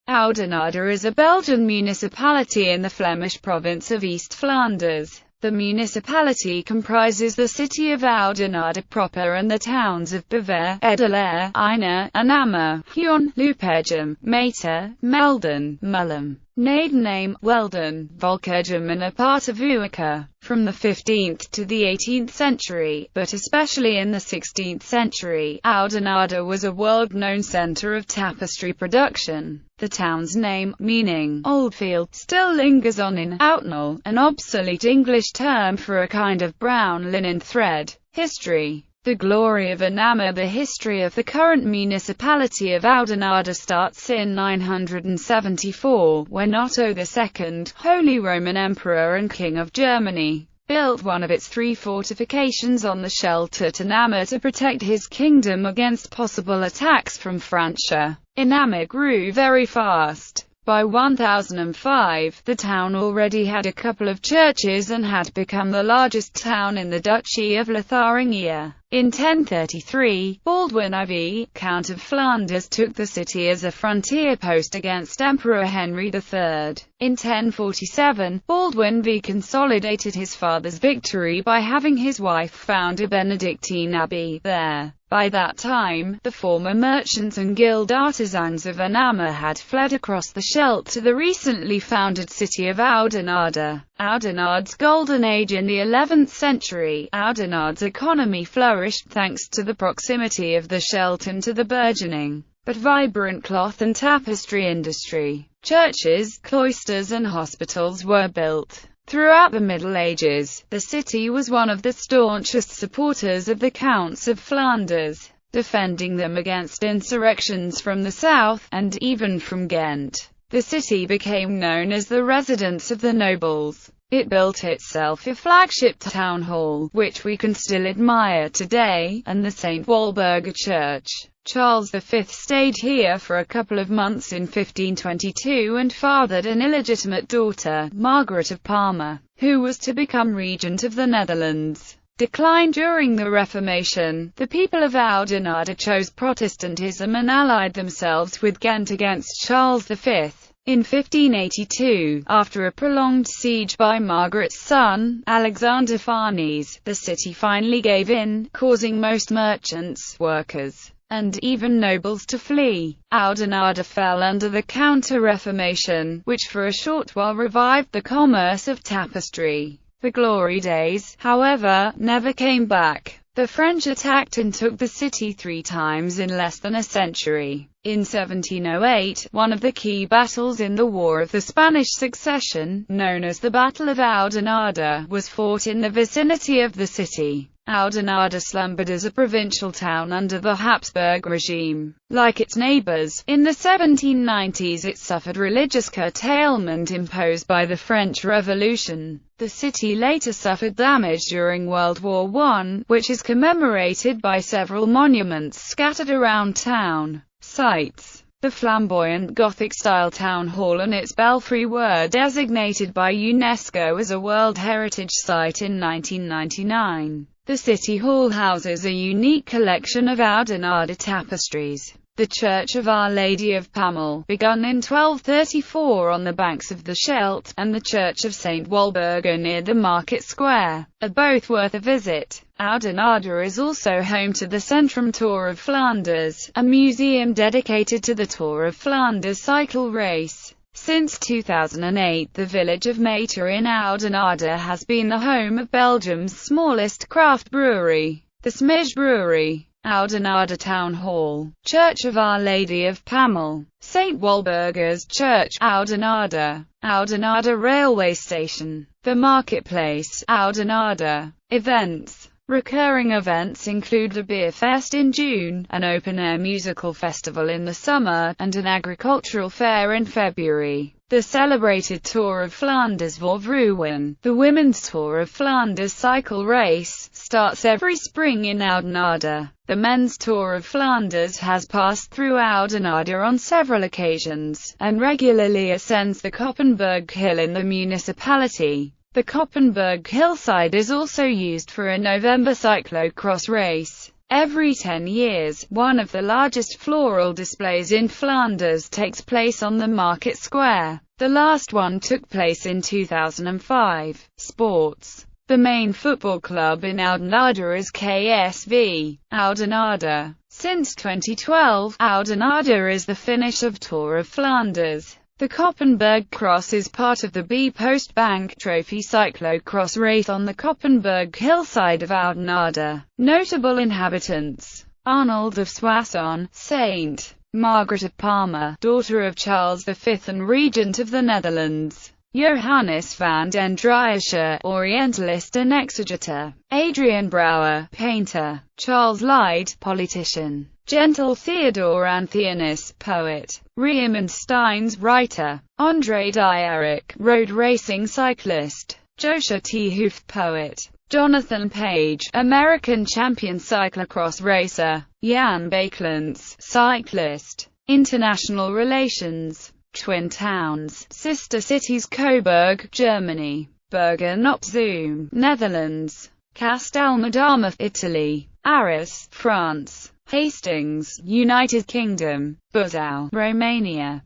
Oudenaarde is a Belgian municipality in the Flemish province of East Flanders. The municipality comprises the city of Oudenaarde proper and the towns of Bever, Edelaire, Ina, Anama, Huon, PMRMaeyaert, Melden, Mullum, Nadename, Weldon, Volkergem and a part of Uica. From the 15th to the 18th century, but especially in the 16th century, Oudenarde was a world-known centre of tapestry production. The town's name, meaning Old Field, still lingers on in Oudenarde, an obsolete English term for a kind of brown linen thread. History. The glory of Anama. The history of the current municipality of Oudenarde starts in 974, when Otto II, Holy Roman Emperor and King of Germany, built one of its 3 fortifications on the Scheldt at Anama to protect his kingdom against possible attacks from Francia. Anama grew very fast. By 1005, the town already had a couple of churches and had become the largest town in the Duchy of Lotharingia. In 1033, Baldwin IV, Count of Flanders, took the city as a frontier post against Emperor Henry III. In 1047, Baldwin V consolidated his father's victory by having his wife found a Benedictine abbey there. By that time, the former merchants and guild artisans of Anama had fled across the Scheldt to the recently founded city of Oudenarde. Oudenarde's golden age in the 11th century. Oudenarde's economy flourished thanks to the proximity of the Scheldt and to the burgeoning but vibrant cloth and tapestry industry. Churches, cloisters and hospitals were built. Throughout the Middle Ages, the city was one of the staunchest supporters of the Counts of Flanders, defending them against insurrections from the south, and even from Ghent. The city became known as the residence of the nobles. It built itself a flagship town hall, which we can still admire today, and the St. Walburga Church. Charles V stayed here for a couple of months in 1522 and fathered an illegitimate daughter, Margaret of Parma, who was to become regent of the Netherlands. Decline during the Reformation. The people of Oudenarde chose Protestantism and allied themselves with Ghent against Charles V. In 1582, after a prolonged siege by Margaret's son, Alexander Farnese, the city finally gave in, causing most merchants, workers, and even nobles to flee. Oudenarde fell under the Counter-Reformation, which for a short while revived the commerce of tapestry. The glory days, however, never came back. The French attacked and took the city 3 times in less than a century. In 1708, one of the key battles in the War of the Spanish Succession, known as the Battle of Oudenarde, was fought in the vicinity of the city. Oudenarde slumbered as a provincial town under the Habsburg regime. Like its neighbors, in the 1790s it suffered religious curtailment imposed by the French Revolution. The city later suffered damage during World War I, which is commemorated by several monuments scattered around town. Sites. The flamboyant Gothic-style town hall and its belfry were designated by UNESCO as a World Heritage Site in 1999. The City Hall houses a unique collection of Oudenarde tapestries. The Church of Our Lady of Pamel, begun in 1234 on the banks of the Scheldt, and the Church of St. Walburga near the Market Square, are both worth a visit. Oudenarde is also home to the Centrum Tour of Flanders, a museum dedicated to the Tour of Flanders cycle race. Since 2008, the village of Mater in Oudenarde has been the home of Belgium's smallest craft brewery, the Smij Brewery. Oudenarde Town Hall, Church of Our Lady of Pamel, St. Walburga's Church, Oudenarde, Oudenarde Railway Station, the Marketplace, Oudenarde. Events. Recurring events include the Beer Fest in June, an open-air musical festival in the summer, and an agricultural fair in February. The celebrated Tour of Flanders Voorvrouwen, the Women's Tour of Flanders cycle race, starts every spring in Oudenarde. The Men's Tour of Flanders has passed through Oudenarde on several occasions, and regularly ascends the Koppenberg Hill in the municipality. The Koppenberg hillside is also used for a November cyclo-cross race. Every 10 years, one of the largest floral displays in Flanders takes place on the market square. The last one took place in 2005. Sports. The main football club in Oudenarde is KSV Oudenarde. Since 2012, Oudenarde is the finish of Tour of Flanders. The Koppenberg Cross is part of the B-Post Bank Trophy cyclo-cross race on the Koppenberg hillside of Oudenarde. Notable inhabitants: Arnold of Soissons, St. Margaret of Parma, daughter of Charles V and Regent of the Netherlands; Johannes van den Drieische, Orientalist and exegeter; Adrian Brouwer, painter; Charles Lyde, politician; Gentle Theodore Antheanus, poet; Riemann Steins, writer; André Dierick, road racing cyclist; Joshua T. Hooft, poet; Jonathan Page, American champion cyclocross racer; Jan Bakelants, cyclist. International relations. Twin towns, sister cities: Coburg, Germany; Bergen op Zoom, Netherlands; Castelmadama, Italy; Arras, France; Hastings, United Kingdom; Buzău, Romania.